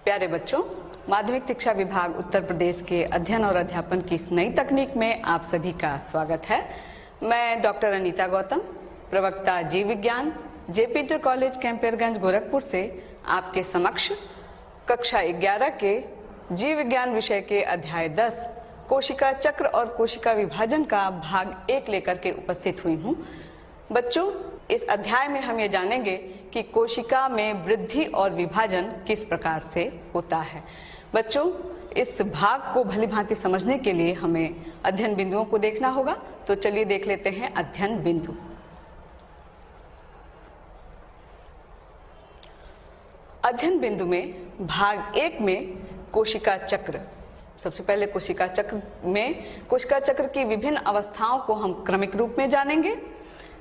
प्यारे बच्चों, माध्यमिक शिक्षा विभाग उत्तर प्रदेश के अध्ययन और अध्यापन की इस नई तकनीक में आप सभी का स्वागत है। मैं डॉक्टर अनीता गौतम, प्रवक्ता जीव विज्ञान, JP inter college Campierganj Gorakhpur से आपके समक्ष कक्षा 11 के जीव विज्ञान विषय के अध्याय 10 कोशिका चक्र और कोशिका विभाजन का भाग 1 लेकर के उपस्थित हुई हूँ। बच्चों, इस अध्याय में हम ये जानेंगे कि कोशिका में वृद्धि और विभाजन किस प्रकार से होता है। बच्चों, इस भाग को भली भांति समझने के लिए हमें अध्ययन बिंदुओं को देखना होगा। तो चलिए देख लेते हैं अध्ययन बिंदु। अध्ययन बिंदु में भाग 1 में कोशिका चक्र। सबसे पहले कोशिका चक्र में कोशिका चक्र की विभिन्न अवस्थाओं को हम क्रमिक रूप में जानेंगे।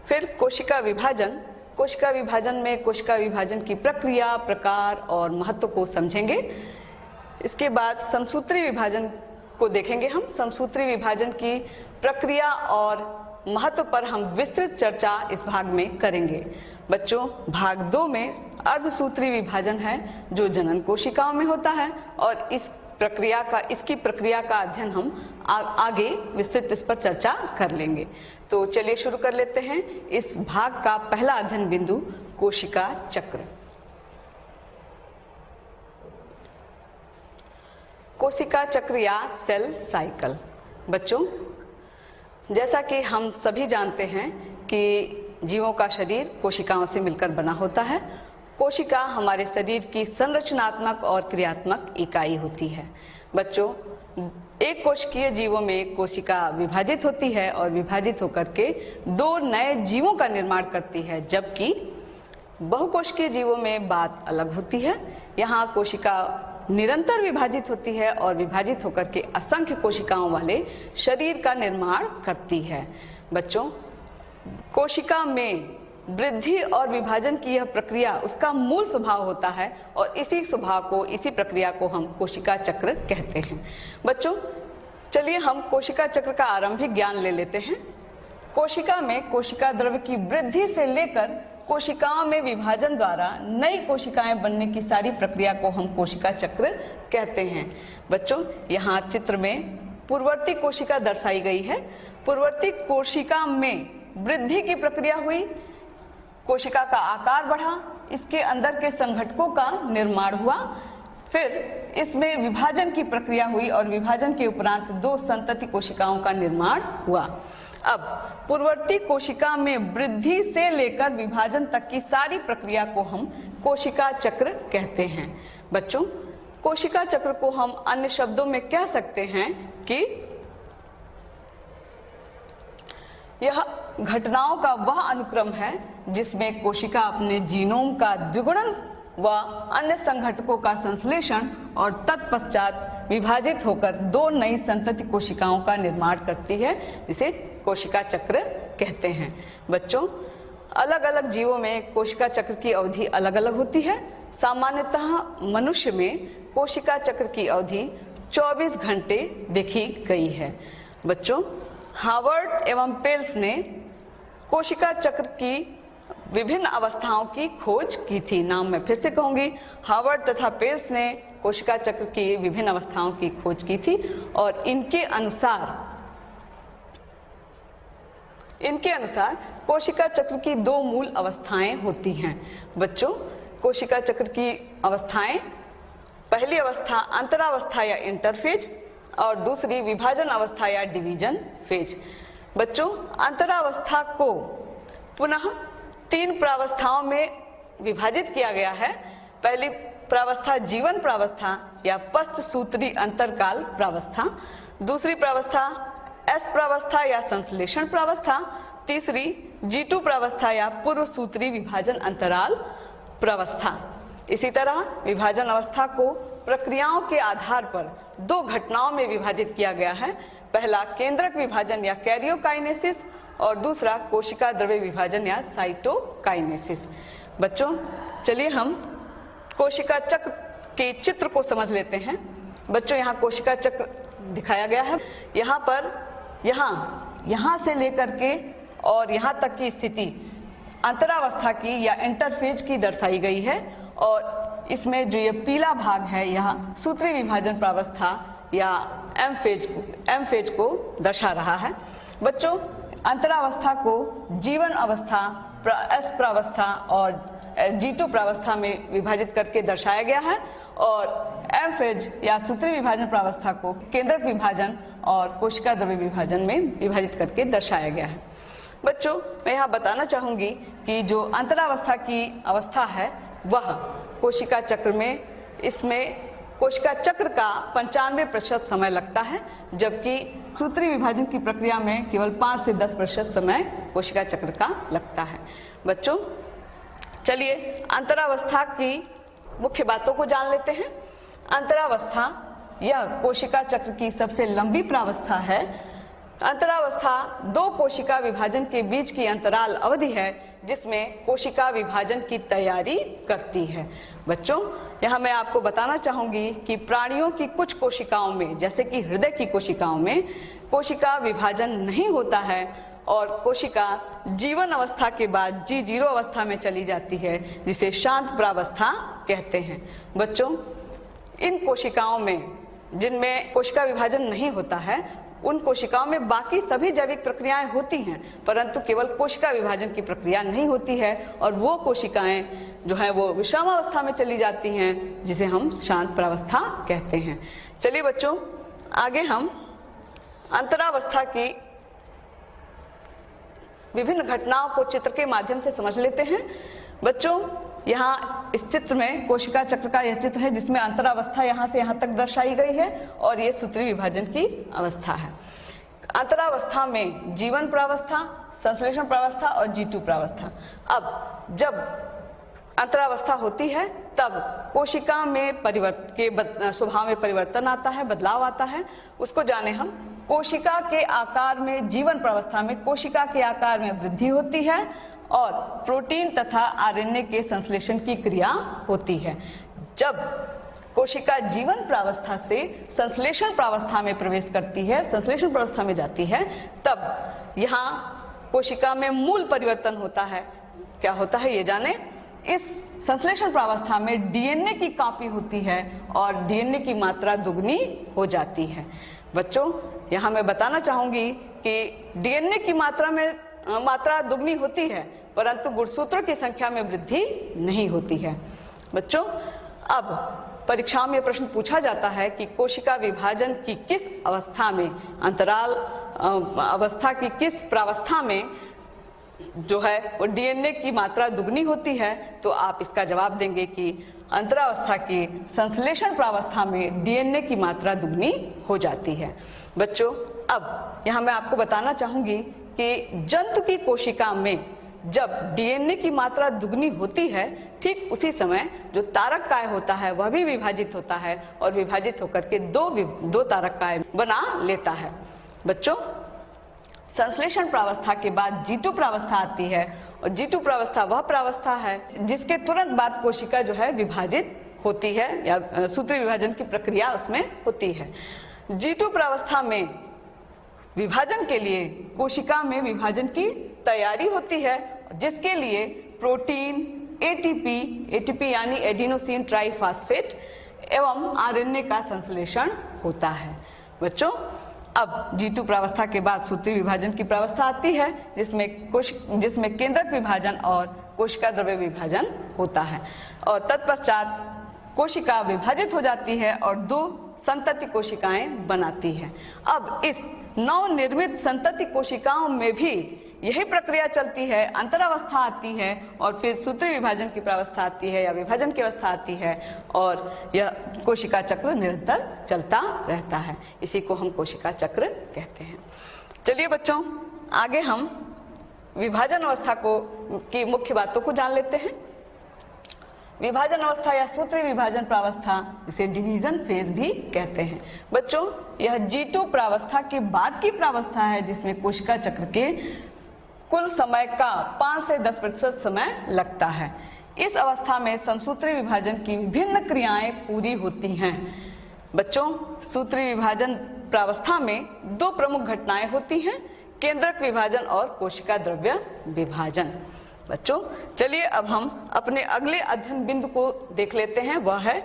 फिर कोशिका विभाजन, कोशिका विभाजन में कोशिका विभाजन की प्रक्रिया, प्रकार और महत्व को समझेंगे। इसके बाद समसूत्री विभाजन को देखेंगे हम। समसूत्री विभाजन की प्रक्रिया और महत्व पर हम विस्तृत चर्चा इस भाग में करेंगे। बच्चों, भाग 2 में अर्धसूत्री विभाजन है जो जनन कोशिकाओं में होता है और इसकी प्रक्रिया का अध्ययन हम आगे विस्तृत इस पर चर्चा कर लेंगे। तो चलिए शुरू कर लेते हैं इस भाग का पहला अध्ययन बिंदु, कोशिका चक्र। कोशिका चक्र या सेल साइकिल। बच्चों, जैसा कि हम सभी जानते हैं कि जीवों का शरीर कोशिकाओं से मिलकर बना होता है। कोशिका हमारे शरीर की संरचनात्मक और क्रियात्मक इकाई होती है। बच्चों, एक कोशिकीय जीवों में कोशिका विभाजित होती है और विभाजित होकर के 2 नए जीवों का निर्माण करती है, जबकि बहुकोशिकीय जीवों में बात अलग होती है। यहाँ कोशिका निरंतर विभाजित होती है और विभाजित होकर के असंख्य कोशिकाओं वाले शरीर का निर्माण करती है। बच्चों, कोशिका में वृद्धि और विभाजन की यह प्रक्रिया उसका मूल स्वभाव होता है और इसी स्वभाव को, इसी प्रक्रिया को हम कोशिका चक्र कहते हैं। बच्चों, चलिए हम कोशिका चक्र का आरंभिक ज्ञान ले लेते हैं। कोशिका में कोशिका द्रव्य की वृद्धि से लेकर कोशिकाओं में विभाजन द्वारा नई कोशिकाएं बनने की सारी प्रक्रिया को हम कोशिका चक्र कहते हैं। बच्चों, यहाँ चित्र में पूर्ववर्ती कोशिका दर्शाई गई है। पूर्ववर्ती कोशिका में वृद्धि की प्रक्रिया हुई, कोशिका का आकार बढ़ा, इसके अंदर के संघटकों का निर्माण हुआ, फिर इसमें विभाजन की प्रक्रिया हुई और विभाजन के उपरांत 2 संतति कोशिकाओं का निर्माण हुआ। अब पूर्ववर्ती कोशिका में वृद्धि से लेकर विभाजन तक की सारी प्रक्रिया को हम कोशिका चक्र कहते हैं। बच्चों, कोशिका चक्र को हम अन्य शब्दों में कह सकते हैं कि यह घटनाओं का वह अनुक्रम है जिसमें कोशिका अपने जीनोम का द्विगुणन व अन्य संघटकों का संश्लेषण और तत्पश्चात विभाजित होकर 2 नई संतति कोशिकाओं का निर्माण करती है, जिसे कोशिका चक्र कहते हैं। बच्चों, अलग अलग जीवों में कोशिका चक्र की अवधि अलग अलग होती है। सामान्यतः मनुष्य में कोशिका चक्र की अवधि 24 घंटे देखी गई है। बच्चों, हार्वर्ड एवं पेल्स ने कोशिका चक्र की विभिन्न अवस्थाओं की खोज की थी। नाम मैं फिर से कहूंगी, हार्वर्ड तथा पेल्स ने कोशिका चक्र की विभिन्न अवस्थाओं की खोज की थी और इनके अनुसार कोशिका चक्र की 2 मूल अवस्थाएं होती हैं। बच्चों, कोशिका चक्र की अवस्थाएं, पहली अवस्था अंतरावस्था या इंटरफेज और दूसरी विभाजन अवस्था या डिवीजन फेज। बच्चों, अंतरावस्था को पुनः 3 प्रावस्थाओं में विभाजित किया गया है। पहली प्रावस्था जीवन प्रावस्था या पश्चसूत्री अंतरकाल प्रावस्था, दूसरी प्रावस्था एस प्रावस्था या संश्लेषण प्रावस्था, तीसरी G2 प्रावस्था या पूर्व सूत्री विभाजन अंतराल प्रावस्था। इसी तरह विभाजन अवस्था को प्रक्रियाओं के आधार पर 2 घटनाओं में विभाजित किया गया है। पहला केंद्रक विभाजन या कैरियोकाइनेसिस और दूसरा कोशिका द्रव्य विभाजन या साइटोकाइनेसिस। बच्चों, चलिए हम कोशिका चक्र के चित्र को समझ लेते हैं। बच्चों, यहाँ कोशिका चक्र दिखाया गया है। यहाँ पर यहाँ से लेकर के और यहाँ तक की स्थिति अंतरावस्था की या इंटरफेज की दर्शाई गई है और इसमें जो ये पीला भाग है यह सूत्री विभाजन प्रावस्था या एम फेज को दर्शा रहा है। बच्चों, अंतरावस्था को जीवन अवस्था, एस प्रावस्था और G2 प्रावस्था में विभाजित करके दर्शाया गया है और एम फेज या सूत्री विभाजन प्रावस्था को केंद्रक विभाजन और कोशिका द्रव्य विभाजन में विभाजित करके दर्शाया गया है। बच्चों, मैं यहाँ बताना चाहूंगी कि जो अंतरावस्था की अवस्था है वह कोशिका चक्र में, इसमें कोशिका चक्र का 95% समय लगता है, जबकि सूत्री विभाजन की प्रक्रिया में केवल 5 से 10% समय कोशिका चक्र का लगता है। बच्चों, चलिए अंतरावस्था की मुख्य बातों को जान लेते हैं। अंतरावस्था यह कोशिका चक्र की सबसे लंबी प्रावस्था है। अंतरावस्था दो कोशिका विभाजन के बीच की अंतराल अवधि है जिसमें कोशिका विभाजन की तैयारी करती है। बच्चों, यहाँ मैं आपको बताना चाहूंगी कि प्राणियों की कुछ कोशिकाओं में, जैसे कि हृदय की कोशिकाओं में, कोशिका विभाजन नहीं होता है और कोशिका जीवन अवस्था के बाद G0 अवस्था में चली जाती है, जिसे शांत प्रावस्था कहते हैं। बच्चों, इन कोशिकाओं में जिनमें कोशिका विभाजन नहीं होता है, उन कोशिकाओं में बाकी सभी जैविक प्रक्रियाएं होती हैं, परंतु केवल कोशिका विभाजन की प्रक्रिया नहीं होती है और वो कोशिकाएं जो है वो विश्रामावस्था में चली जाती हैं, जिसे हम शांत प्रावस्था कहते हैं। चलिए बच्चों, आगे हम अंतरावस्था की विभिन्न घटनाओं को चित्र के माध्यम से समझ लेते हैं। बच्चों, यहाँ इस चित्र में कोशिका चक्र का यह चित्र है जिसमें अंतरावस्था यहाँ से यहाँ तक दर्शाई गई है और ये सूत्री विभाजन की अवस्था है। अंतरावस्था में जीवन प्रावस्था, संश्लेषण प्रावस्था और G2 प्रावस्था। अब जब अंतरावस्था होती है तब कोशिका में स्वभाव में परिवर्तन आता है, बदलाव आता है। उसको जाने हम। कोशिका के आकार में, जीवन प्रावस्था में कोशिका के आकार में वृद्धि होती है और प्रोटीन तथा आरएनए के संश्लेषण की क्रिया होती है। जब कोशिका जीवन प्रावस्था से संश्लेषण प्रावस्था में प्रवेश करती है, संश्लेषण प्रावस्था में जाती है, तब यहाँ कोशिका में मूल परिवर्तन होता है। क्या होता है ये जाने। इस संश्लेषण प्रावस्था में डीएनए की कॉपी होती है और डीएनए की मात्रा दुगनी हो जाती है। बच्चों, यहाँ मैं बताना चाहूंगी कि डीएनए की मात्रा दुगनी होती है, परंतु गुणसूत्रों की संख्या में वृद्धि नहीं होती है। बच्चों, अब परीक्षाओं में प्रश्न पूछा जाता है कि कोशिका विभाजन की किस अवस्था में, अंतराल अवस्था की किस प्रावस्था में जो है वो डीएनए की मात्रा दुगनी होती है, तो आप इसका जवाब देंगे कि अंतरावस्था की संश्लेषण प्रावस्था में डीएनए की मात्रा दुगनी हो जाती है। बच्चों, अब यहाँ मैं आपको बताना चाहूंगी कि जंतु की कोशिका में जब डीएनए की मात्रा दुगनी होती है, ठीक उसी समय जो तारक काय होता है वह भी विभाजित होता है और विभाजित होकर के दो तारक काय बना लेता है। बच्चों, संश्लेषण प्रावस्था के बाद G2 प्रावस्था आती है और G2 प्रावस्था वह प्रावस्था है जिसके तुरंत बाद कोशिका जो है विभाजित होती है या सूत्री विभाजन की प्रक्रिया उसमें होती है। G2 प्रावस्था में विभाजन के लिए कोशिका में विभाजन की तैयारी होती है, जिसके लिए प्रोटीन, एटीपी यानी एडिनोसिन ट्राइफॉस्फेट एवं आरएनए का संश्लेषण होता है। बच्चों, अब G2 प्रावस्था के बाद सूत्री विभाजन की प्रावस्था आती है जिसमें केंद्रक विभाजन और कोशिका द्रव्य विभाजन होता है और तत्पश्चात कोशिका विभाजित हो जाती है और दो संतति कोशिकाएं बनाती है। अब इस नवनिर्मित संतति कोशिकाओं में भी यही प्रक्रिया चलती है, अंतरावस्था आती है और फिर सूत्री विभाजन की प्रावस्था आती है या विभाजन की अवस्था आती है और यह कोशिका चक्र निरंतर चलता रहता है। इसी को हम कोशिका चक्र कहते हैं। चलिए बच्चों, आगे हम विभाजन अवस्था की मुख्य बातों को जान लेते हैं। विभाजन अवस्था या सूत्री विभाजन प्रावस्था, इसे डिवीजन फेज भी कहते हैं। बच्चों, यह G2 प्रावस्था के बाद की प्रावस्था है जिसमें कोशिका चक्र के कुल समय का 5 से 10% समय लगता है। इस अवस्था में समसूत्री विभाजन की विभिन्न क्रियाएं पूरी होती हैं। बच्चों, सूत्री विभाजन प्रावस्था में दो प्रमुख घटनाएं होती हैं, केंद्रक विभाजन और कोशिका द्रव्य विभाजन। बच्चों चलिए अब हम अपने अगले अध्ययन बिंदु को देख लेते हैं, वह है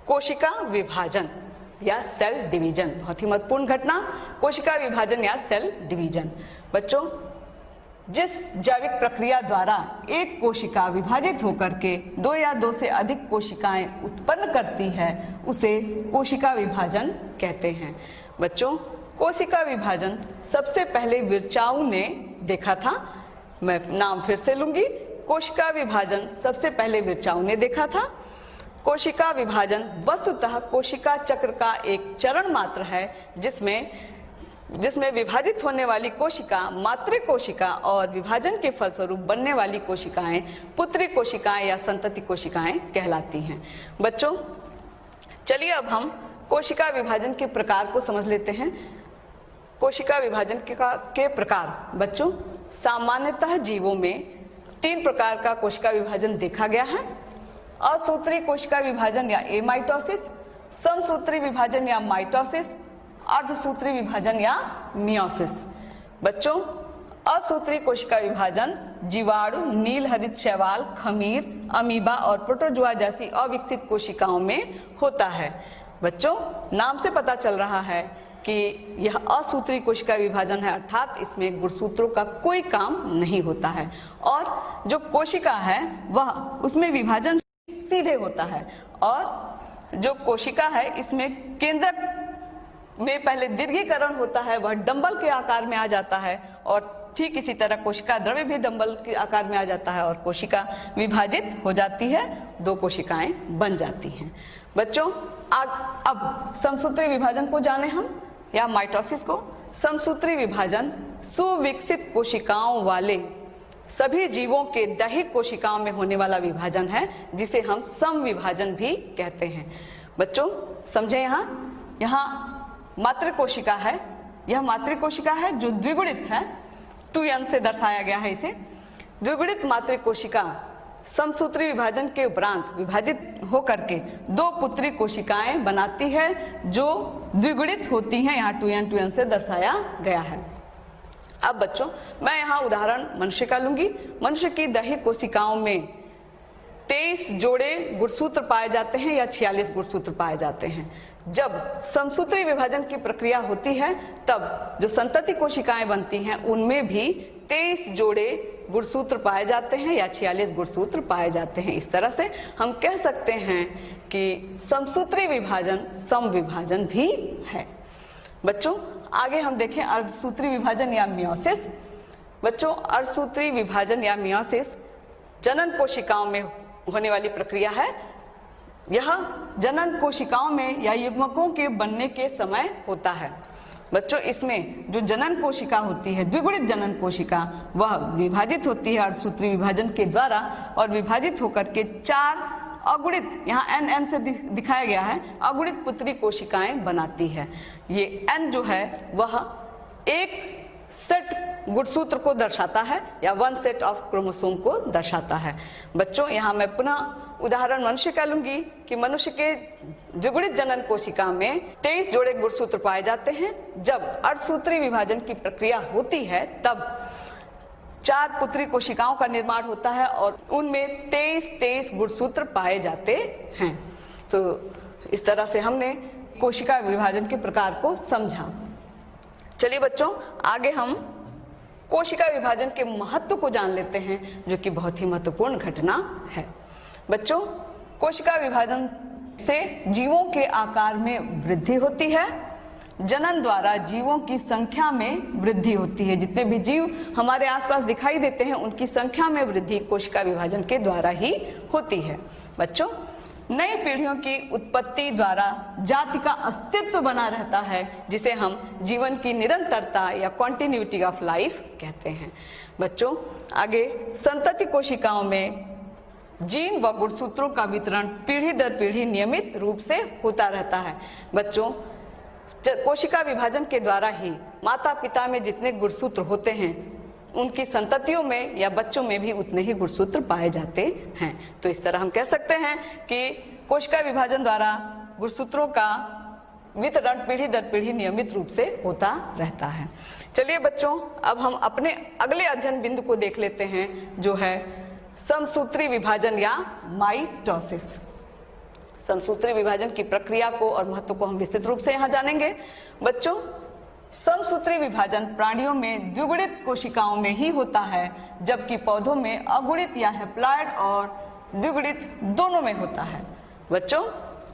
कोशिका विभाजन या सेल डिवीजन। बहुत ही महत्वपूर्ण घटना, कोशिका विभाजन या सेल डिवीजन। बच्चों जिस जैविक प्रक्रिया द्वारा एक कोशिका विभाजित होकर के दो या दो से अधिक कोशिकाएं उत्पन्न करती है उसे कोशिका विभाजन कहते हैं। बच्चों कोशिका विभाजन सबसे पहले विर्चाऊ ने देखा था। मैं नाम फिर से लूंगी, कोशिका विभाजन सबसे पहले विर्चाऊ ने देखा था। कोशिका विभाजन वस्तुतः कोशिका चक्र का एक चरण मात्र है जिसमें विभाजित होने वाली कोशिका मातृ कोशिका और विभाजन के फलस्वरूप बनने वाली कोशिकाएं पुत्री कोशिकाएं या संतति कोशिकाएं कहलाती हैं। बच्चों चलिए अब हम कोशिका विभाजन के प्रकार को समझ लेते हैं। कोशिका विभाजन के प्रकार बच्चों सामान्यतः जीवों में 3 प्रकार का कोशिका विभाजन देखा गया है। असूत्री कोशिका विभाजन या एमाइटोसिस, समसूत्री विभाजन या माइटोसिस, अर्धसूत्री विभाजन या मियोसिस। बच्चों असूत्री कोशिका विभाजन जीवाणु, नील हरित शैवाल, खमीर, अमीबा और प्रोटोजुआ जैसी अविकसित कोशिकाओं में होता है। बच्चों नाम से पता चल रहा है कि यह असूत्री कोशिका विभाजन है, अर्थात इसमें गुणसूत्रों का कोई काम नहीं होता है और जो कोशिका है वह उसमें विभाजन सीधे होता है और जो कोशिका है इसमें केंद्रक में पहले दीर्घीकरण होता है, वह डंबल के आकार में आ जाता है और ठीक इसी तरह कोशिका द्रव्य भी डंबल के आकार में आ जाता है और कोशिका विभाजित हो जाती है, 2 कोशिकाएं बन जाती हैं। बच्चों अब समसूत्री विभाजन को जाने हम या माइटोसिस को। समसूत्री विभाजन सुविकसित कोशिकाओं वाले सभी जीवों के दैहिक कोशिकाओं में होने वाला विभाजन है जिसे हम समविभाजन भी कहते हैं। बच्चों समझे, यहाँ मातृ कोशिका है, यह मातृ कोशिका है जो द्विगुणित है, 2n से दर्शाया गया है इसे। द्विगुणित मातृ कोशिका समसूत्री विभाजन के उपरांत विभाजित होकर के 2 पुत्री कोशिकाएं बनाती है जो द्विगुणित होती हैं, यहाँ 2n से दर्शाया गया है। अब बच्चों मैं यहाँ उदाहरण मनुष्य का लूंगी। मनुष्य की दैहिक कोशिकाओं में 23 जोड़े गुणसूत्र पाए जाते हैं या 46 गुणसूत्र पाए जाते हैं। जब समसूत्री विभाजन की प्रक्रिया होती है तब जो संतति कोशिकाएं बनती हैं उनमें भी 23 जोड़े गुणसूत्र पाए जाते हैं या 46 गुणसूत्र पाए जाते हैं। इस तरह से हम कह सकते हैं कि समसूत्री विभाजन समविभाजन भी है। बच्चों आगे हम देखें अर्धसूत्री विभाजन या मियोसिस। बच्चों अर्धसूत्री विभाजन या मियोसिस जनन कोशिकाओं में होने वाली प्रक्रिया है। यह जनन कोशिकाओं में या युग्मकों के बनने के समय होता है। बच्चों इसमें जो जनन कोशिका होती है, द्विगुणित जनन कोशिका, वह विभाजित होती है अर्धसूत्री विभाजन के द्वारा और विभाजित होकर के 4 अगुणित, यहाँ n से दिखाया गया है, अगुणित पुत्री कोशिकाएं बनाती है। ये n जो है वह एक सेट गुणसूत्र को दर्शाता है या 1 सेट ऑफ क्रोमोसोम को दर्शाता है। बच्चों यहाँ मैं पुनः उदाहरण मनुष्य का लूंगी कि मनुष्य के द्विगुणित जनन कोशिका में 23 जोड़े गुणसूत्र पाए जाते हैं। जब अर्धसूत्री विभाजन की प्रक्रिया होती है तब 4 पुत्री कोशिकाओं का निर्माण होता है और उनमें 23 गुणसूत्र पाए जाते हैं। तो इस तरह से हमने कोशिका विभाजन के प्रकार को समझा। चलिए बच्चों आगे हम कोशिका विभाजन के महत्व को जान लेते हैं जो कि बहुत ही महत्वपूर्ण घटना है। बच्चों कोशिका विभाजन से जीवों के आकार में वृद्धि होती है। जनन द्वारा जीवों की संख्या में वृद्धि होती है। जितने भी जीव हमारे आसपास दिखाई देते हैं उनकी संख्या में वृद्धि कोशिका विभाजन के द्वारा ही होती है। बच्चों नई पीढ़ियों की उत्पत्ति द्वारा जाति का अस्तित्व बना रहता है जिसे हम जीवन की निरंतरता या कॉन्टिन्यूटी ऑफ लाइफ कहते हैं। बच्चों आगे संतति कोशिकाओं में जीन व गुणसूत्रों का वितरण पीढ़ी दर पीढ़ी नियमित रूप से होता रहता है। बच्चों कोशिका विभाजन के द्वारा ही माता पिता में जितने गुणसूत्र होते हैं उनकी संततियों में या बच्चों में भी उतने ही गुणसूत्र पाए जाते हैं। तो इस तरह हम कह सकते हैं कि कोशिका विभाजन द्वारा गुणसूत्रों का वितरण पीढ़ी दर पीढ़ी नियमित रूप से होता रहता है। चलिए बच्चों, अब हम अपने अगले अध्ययन बिंदु को देख लेते हैं, जो है समसूत्री विभाजन या माइटोसिस। समसूत्री विभाजन की प्रक्रिया को और महत्व को हम विस्तृत रूप से यहाँ जानेंगे। बच्चों, समसूत्री विभाजन प्राणियों में द्विगुणित कोशिकाओं में ही होता है, जबकि पौधों में अगुणित या हैप्लॉइड और द्विगुणित दोनों में होता है। बच्चों,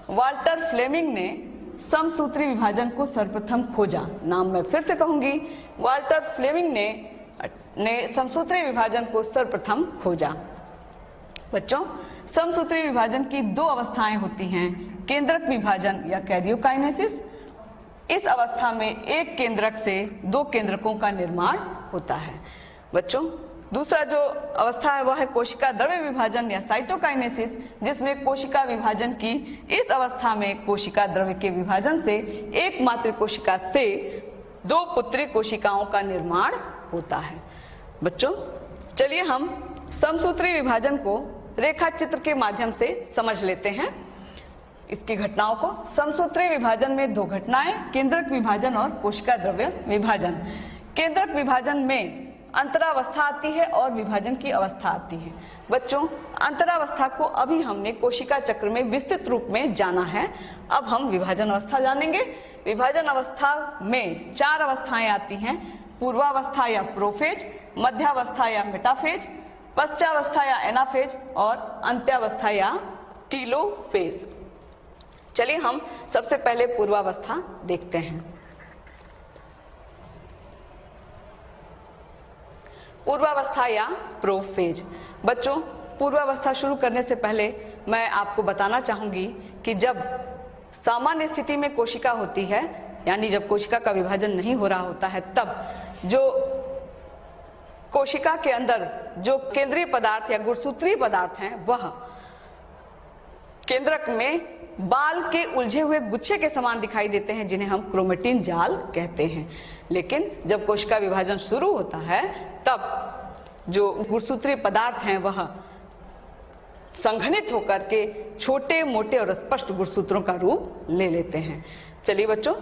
वाल्टर फ्लेमिंग ने समसूत्री विभाजन को सर्वप्रथम खोजा। नाम मैं फिर से कहूंगी, वाल्टर फ्लेमिंग ने समसूत्री विभाजन को सर्वप्रथम खोजा। बच्चों, समसूत्री विभाजन की दो अवस्थाएं होती हैं, केंद्रक विभाजन या कैरियोकाइनेसिस। इस अवस्था में एक केंद्रक से दो केंद्रकों का निर्माण होता है। बच्चों, दूसरा जो अवस्था है वह है कोशिका द्रव्य विभाजन या साइटोकाइनेसिस, जिसमें कोशिका विभाजन की इस अवस्था में कोशिका द्रव्य के विभाजन से एक मात्र कोशिका से दो पुत्री कोशिकाओं का निर्माण होता है। बच्चों, चलिए हम समसूत्री विभाजन को रेखा चित्र के माध्यम से समझ लेते हैं, इसकी घटनाओं को। समसूत्री विभाजन में दो घटनाएं, केंद्रक विभाजन और कोशिका द्रव्य विभाजन। केंद्रक विभाजन में अंतरावस्था आती है और विभाजन की अवस्था आती है। बच्चों, अंतरावस्था को अभी हमने कोशिका चक्र में विस्तृत रूप में जाना है। अब हम विभाजन अवस्था जानेंगे। विभाजन अवस्था में चार अवस्थाएं आती हैं, पूर्वावस्था या प्रोफेज, मध्यावस्था या मेटाफेज, पश्चावस्था या एनाफेज और अंत्यावस्था या टीलोफेज। चलिए हम सबसे पहले पूर्वावस्था देखते हैं। पूर्वावस्था या प्रोफेज। बच्चों, पूर्वावस्था शुरू करने से पहले मैं आपको बताना चाहूंगी कि जब सामान्य स्थिति में कोशिका होती है, यानी जब कोशिका का विभाजन नहीं हो रहा होता है, तब जो कोशिका के अंदर जो केंद्रीय पदार्थ या गुणसूत्रीय पदार्थ हैं, वह केंद्रक में बाल के उलझे हुए गुच्छे के समान दिखाई देते हैं, जिन्हें हम क्रोमेटिन जाल कहते हैं। लेकिन जब कोशिका विभाजन शुरू होता है, तब जो गुणसूत्रीय पदार्थ हैं वह संघनित होकर के छोटे मोटे और स्पष्ट गुणसूत्रों का रूप ले लेते हैं। चलिए बच्चों,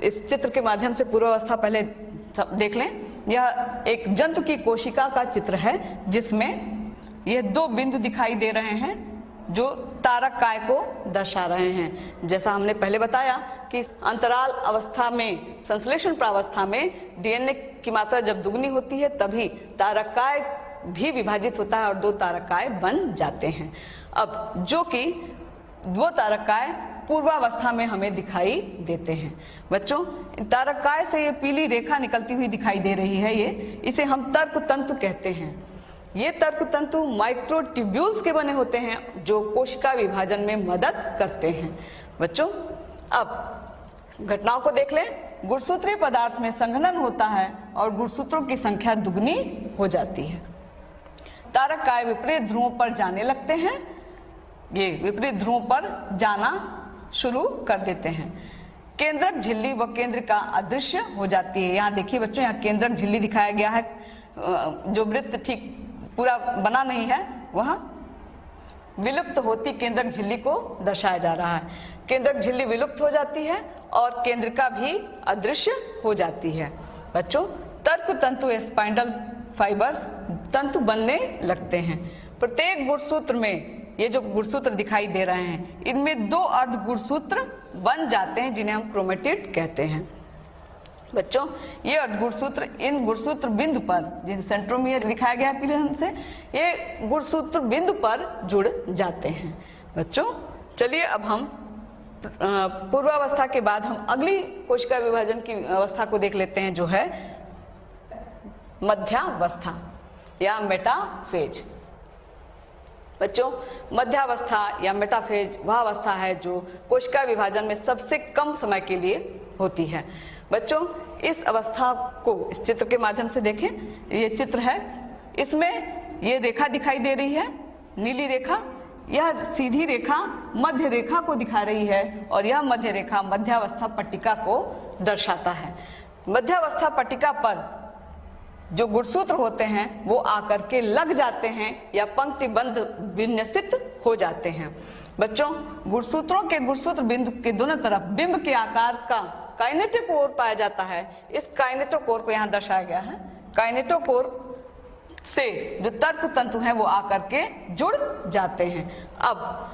इस चित्र के माध्यम से पूर्वावस्था पहले देख लें। यह एक जंतु की कोशिका का चित्र है, जिसमें यह दो बिंदु दिखाई दे रहे हैं जो तारक काय को दर्शा रहे हैं। जैसा हमने पहले बताया कि अंतराल अवस्था में, संश्लेषण प्रावस्था में डीएनए की मात्रा जब दुगनी होती है, तभी तारक काय भी विभाजित होता है और दो तारक काय बन जाते हैं। अब जो कि वो तारक काय पूर्वावस्था में हमें दिखाई देते हैं। बच्चों, तारक काय से ये पीली रेखा निकलती हुई दिखाई दे रही है, इसे हम तर्क तंतु कहते हैं। ये तर्क तंतु माइक्रोट्यूब्यूल्स के बने होते हैं, जो कोशिका विभाजन में मदद करते हैं। बच्चों, अब घटनाओं को देख लें। गुणसूत्रीय पदार्थ में संघनन होता है और गुणसूत्रों की संख्या दुगनी हो जाती है। तारक काय विपरीत ध्रुवों पर जाने लगते हैं। ये विपरीत ध्रुवों पर जाना शुरू कर देते हैं। केंद्रक झिल्ली व केंद्रिका अदृश्य हो जाती है। यहाँ देखिए बच्चों, यहाँ केंद्रक झिल्ली दिखाया गया है, जो वृत्त ठीक पूरा बना नहीं है, वह विलुप्त होती केंद्रक झिल्ली को दर्शाया जा रहा है। केंद्रक झिल्ली विलुप्त हो जाती है और केंद्रिका भी अदृश्य हो जाती है। बच्चों, तर्क तंतु स्पाइंडल फाइबर्स तंतु बनने लगते हैं। प्रत्येक गुणसूत्र में, ये जो गुणसूत्र दिखाई दे रहे हैं, इनमें दो अर्ध गुणसूत्र बन जाते हैं, जिन्हें हम क्रोमेटिड कहते हैं। बच्चों, ये गुणसूत्र इन गुणसूत्र बिंदु पर, जिन सेंट्रोमियर दिखाया गया है पीले रंग से, ये गुणसूत्र बिंदु पर जुड़ जाते हैं। बच्चों, चलिए अब हम पूर्वावस्था के बाद हम अगली कोशिका विभाजन की अवस्था को देख लेते हैं, जो है मध्यावस्था या मेटाफेज। बच्चों, मध्यावस्था या मेटाफेज वह अवस्था है जो कोशिका विभाजन में सबसे कम समय के लिए होती है। बच्चों, इस अवस्था को इस चित्र के माध्यम से देखें। ये चित्र है, इसमें ये रेखा दिखाई दे रही है, नीली रेखा। यह सीधी रेखा मध्य रेखा को दिखा रही है और यह मध्य रेखा मध्यावस्था पट्टिका को दर्शाता है। मध्यावस्था पट्टिका पर जो गुणसूत्र होते हैं वो आकर के लग जाते हैं या पंक्तिबंध विन्यसित हो जाते हैं। बच्चों, गुणसूत्रों के गुणसूत्र बिंदु के दोनों तरफ बिंब के आकार का काइनेटोकोर पाया जाता है। इस काइनेटोकोर को यहाँ दर्शाया गया है। काइनेटोकोर से जो तर्क तंतु हैं वो आकर के जुड़ जाते हैं। अब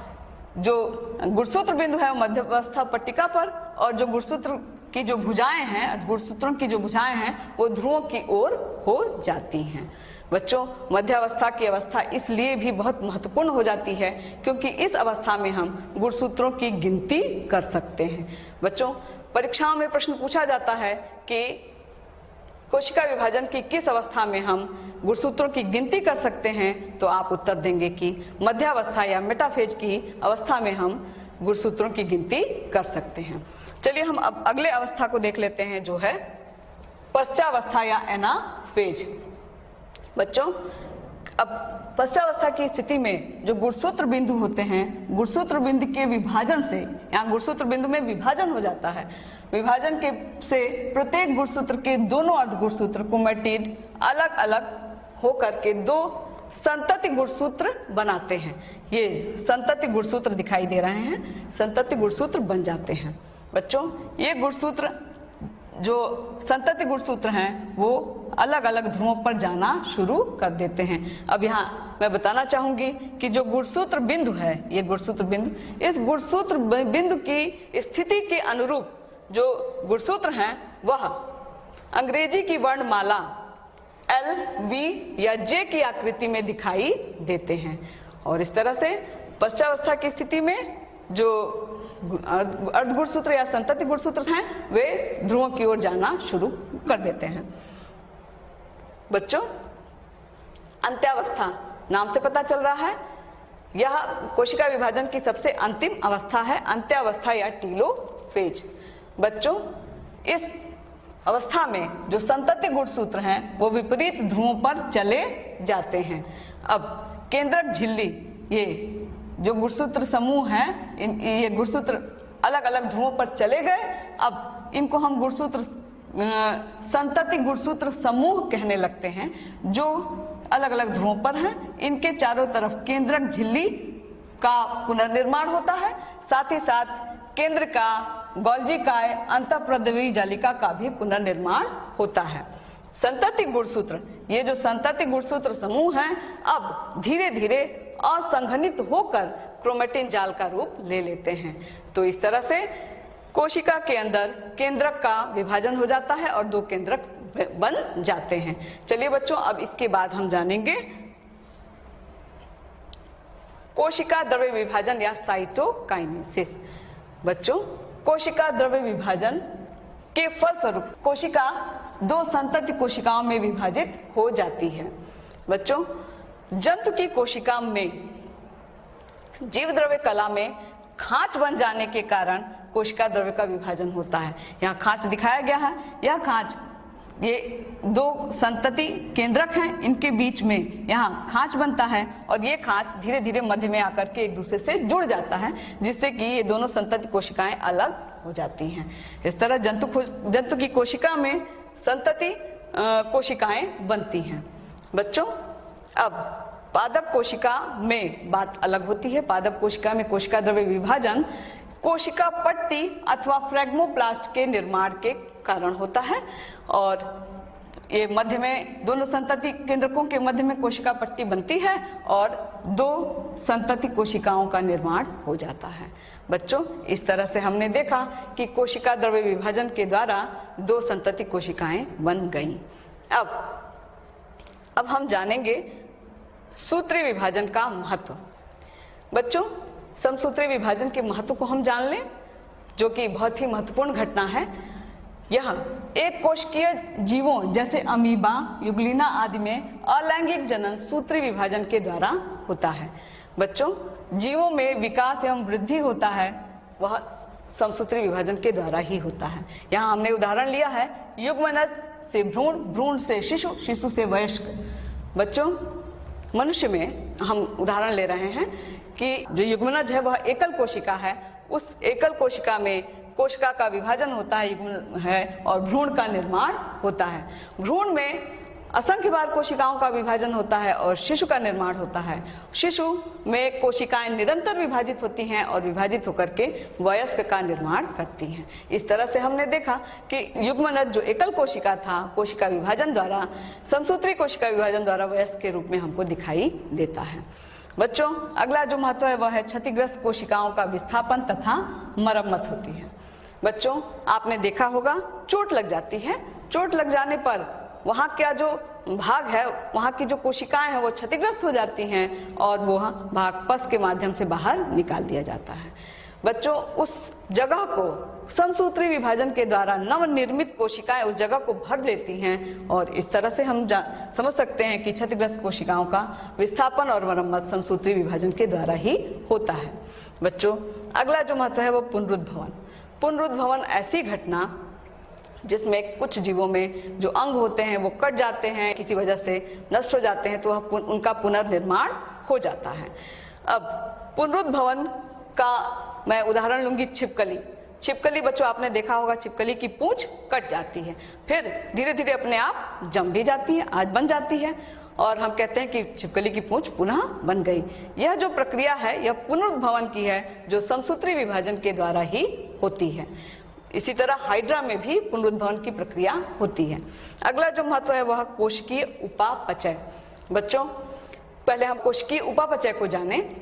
जो गुणसूत्र बिंदु है वो मध्यवस्था पट्टिका पर, और जो गुणसूत्र की जो भुजाएं हैं, गुणसूत्रों की जो भुजाएं हैं वो ध्रुवों की ओर हो जाती हैं। बच्चों, मध्यावस्था की अवस्था इसलिए भी बहुत महत्वपूर्ण हो जाती है क्योंकि इस अवस्था में हम गुणसूत्रों की गिनती कर सकते हैं। बच्चों, परीक्षाओं में प्रश्न पूछा जाता है कि कोशिका विभाजन की किस अवस्था में हम गुणसूत्रों की गिनती कर सकते हैं, तो आप उत्तर देंगे कि मध्यावस्था या मेटाफेज की अवस्था में हम गुणसूत्रों की गिनती कर सकते हैं। चलिए हम अब अगले अवस्था को देख लेते हैं, जो है पश्चावस्था या एनाफेज। बच्चों, अब पश्चावस्था की स्थिति में जो गुणसूत्र बिंदु होते हैं, गुणसूत्र बिंदु के विभाजन से, यहाँ गुणसूत्र बिंदु में विभाजन हो जाता है। विभाजन के से प्रत्येक गुणसूत्र के दोनों अर्ध गुणसूत्र क्रोमेटिड अलग अलग होकर के दो संतति गुणसूत्र बनाते हैं। ये संतति गुणसूत्र दिखाई दे रहे हैं, संतति गुणसूत्र बन जाते हैं। बच्चों, ये गुणसूत्र जो संतति गुणसूत्र हैं वो अलग अलग ध्रुवों पर जाना शुरू कर देते हैं। अब यहाँ मैं बताना चाहूंगी कि जो गुणसूत्र बिंदु है, ये गुणसूत्र बिंदु, इस गुणसूत्र बिंदु की स्थिति के अनुरूप जो गुणसूत्र हैं वह अंग्रेजी की वर्णमाला L, V या J की आकृति में दिखाई देते हैं। और इस तरह से पश्चावस्था की स्थिति में जो अर्धगुणसूत्र या संतति गुणसूत्र हैं वे ध्रुवों की ओर जाना शुरू कर देते हैं। बच्चों, अंत्यावस्था नाम से पता चल रहा है, यह कोशिका विभाजन की सबसे अंतिम अवस्था है, अंत्यावस्था या टीलोफेज। बच्चों, इस अवस्था में जो संतति गुणसूत्र हैं वो विपरीत ध्रुवों पर चले जाते हैं। अब केंद्रक झिल्ली, ये जो गुणसूत्र समूह हैं, ये गुणसूत्र अलग अलग ध्रुवों पर चले गए। अब इनको हम गुणसूत्र संतति गुणसूत्र समूह कहने लगते हैं, जो अलग अलग ध्रुवों पर हैं। इनके चारों तरफ केंद्रक झिल्ली का पुनर्निर्माण होता है, साथ ही साथ केंद्र का गोल्जी काय अंतःप्रद्रवी जालिका का भी पुनर्निर्माण होता है। संतति गुणसूत्र, ये जो संतति गुणसूत्र समूह हैं अब धीरे धीरे असंघनित होकर क्रोमेटिन जाल का रूप ले लेते हैं। तो इस तरह से कोशिका के अंदर केंद्रक का विभाजन हो जाता है और दो केंद्रक बन जाते हैं। चलिए बच्चों, अब इसके बाद हम जानेंगे कोशिका द्रव्य विभाजन या साइटोकाइनेसिस। बच्चों, कोशिका द्रव्य विभाजन के फलस्वरूप कोशिका दो संतति कोशिकाओं में विभाजित हो जाती है। बच्चों, जंतु की कोशिका में जीव द्रव्य कला में खांच बन जाने के कारण कोशिका द्रव्य का विभाजन होता है। यहाँ खांच दिखाया गया है, यह खांच, ये दो संतति केंद्रक हैं, इनके बीच में यहाँ खांच बनता है और ये खांच धीरे धीरे मध्य में आकर के एक दूसरे से जुड़ जाता है, जिससे कि ये दोनों संतति कोशिकाएं अलग हो जाती हैं। इस तरह जंतु की कोशिका में संतति कोशिकाएं बनती हैं। बच्चों, अब पादप कोशिका में बात अलग होती है। पादप कोशिका में कोशिका द्रव्य विभाजन कोशिका पट्टी अथवा फ्रेगमोप्लास्ट के निर्माण के कारण होता है, और ये मध्य में दोनों संतति केंद्रकों के मध्य में कोशिका पट्टी बनती है और दो संतति कोशिकाओं का निर्माण हो जाता है। बच्चों, इस तरह से हमने देखा कि कोशिका द्रव्य विभाजन के द्वारा दो संतति कोशिकाएं बन गईं। अब हम जानेंगे सूत्री विभाजन का महत्व। बच्चों, समसूत्री विभाजन के महत्व को हम जान लें, जो कि बहुत ही महत्वपूर्ण घटना है। यह एक कोशिकीय जीवों जैसे अमीबा, युग्लिना आदि में अलैंगिक जनन सूत्री विभाजन के द्वारा होता है। बच्चों, जीवों में विकास एवं वृद्धि होता है वह समसूत्री विभाजन के द्वारा ही होता है। यहाँ हमने उदाहरण लिया है युग्मनज से भ्रूण, भ्रूण से शिशु, शिशु से वयस्क। बच्चों, मनुष्य में हम उदाहरण ले रहे हैं कि जो युग्मनज है वह एकल कोशिका है, उस एकल कोशिका में कोशिका का विभाजन होता है, युग्म है, और भ्रूण का निर्माण होता है। भ्रूण में असंख्य बार कोशिकाओं का विभाजन होता है और शिशु का निर्माण होता है। शिशु में कोशिकाएं निरंतर विभाजित होती हैं और विभाजित होकर के वयस्क का निर्माण करती हैं। इस तरह से हमने देखा कि युग्मनज जो एकल कोशिका था, कोशिका विभाजन द्वारा, समसूत्री कोशिका विभाजन द्वारा वयस्क के रूप में हमको दिखाई देता है। बच्चों, अगला जो महत्व है वह है क्षतिग्रस्त कोशिकाओं का विस्थापन तथा मरम्मत होती है। बच्चों, आपने देखा होगा चोट लग जाती है, चोट लग जाने पर वहाँ का जो भाग है, वहाँ की जो कोशिकाएं हैं वो क्षतिग्रस्त हो जाती हैं और वो भाग पस के माध्यम से बाहर निकाल दिया जाता है। बच्चों, उस जगह को समसूत्री विभाजन के द्वारा नवनिर्मित कोशिकाएं उस जगह को भर लेती हैं और इस तरह से हम समझ सकते हैं कि क्षतिग्रस्त कोशिकाओं का विस्थापन और मरम्मत समसूत्री विभाजन के द्वारा ही होता है। बच्चों, अगला जो महत्व है वो पुनरुद्भवन। पुनरुद्भवन ऐसी घटना जिसमें कुछ जीवों में जो अंग होते हैं वो कट जाते हैं, किसी वजह से नष्ट हो जाते हैं, तो उनका पुनर्निर्माण हो जाता है। अब पुनरुद्भवन का मैं उदाहरण लूंगी छिपकली। छिपकली बच्चों, आपने देखा होगा छिपकली की पूंछ कट जाती है, फिर धीरे धीरे अपने आप जम भी जाती है, आज बन जाती है और हम कहते हैं कि छिपकली की पूंछ पुनः बन गई। यह जो प्रक्रिया है यह पुनरुद्भवन की है, जो समसूत्री विभाजन के द्वारा ही होती है। इसी तरह हाइड्रा में भी पुनरुद्भवन की प्रक्रिया होती है। अगला जो महत्व है वह कोशिकीय उपापचय। बच्चों, पहले हम कोशिकीय उपापचय को जानें।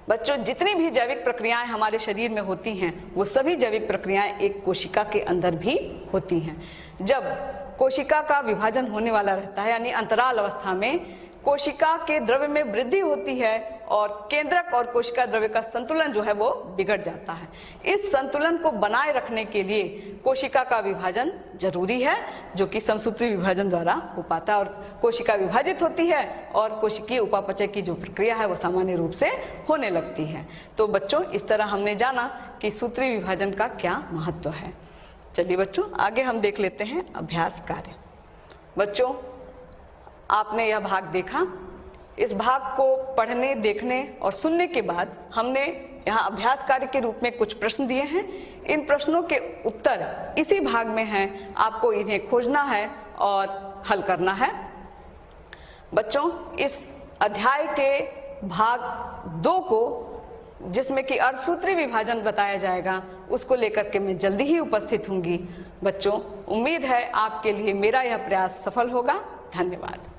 बच्चों, जितनी भी जैविक प्रक्रियाएं हमारे शरीर में होती हैं वो सभी जैविक प्रक्रियाएं एक कोशिका के अंदर भी होती हैं। जब कोशिका का विभाजन होने वाला रहता है, यानी अंतराल अवस्था में, कोशिका के द्रव्य में वृद्धि होती है और केंद्रक और कोशिका द्रव्य का संतुलन जो है वो बिगड़ जाता है। इस संतुलन को बनाए रखने के लिए कोशिका का विभाजन जरूरी है, जो कि समसूत्री विभाजन द्वारा हो पाता है और कोशिका विभाजित होती है और कोशिकीय उपापचय की जो प्रक्रिया है वो सामान्य रूप से होने लगती है। तो बच्चों, इस तरह हमने जाना कि सूत्री विभाजन का क्या महत्व है। चलिए बच्चों, आगे हम देख लेते हैं अभ्यास कार्य। बच्चों, आपने यह भाग देखा। इस भाग को पढ़ने, देखने और सुनने के बाद हमने यहाँ अभ्यास कार्य के रूप में कुछ प्रश्न दिए हैं। इन प्रश्नों के उत्तर इसी भाग में हैं, आपको इन्हें खोजना है और हल करना है। बच्चों, इस अध्याय के भाग 2 को, जिसमें कि अर्धसूत्री विभाजन बताया जाएगा, उसको लेकर के मैं जल्दी ही उपस्थित होंगी। बच्चों, उम्मीद है आपके लिए मेरा यह प्रयास सफल होगा। धन्यवाद।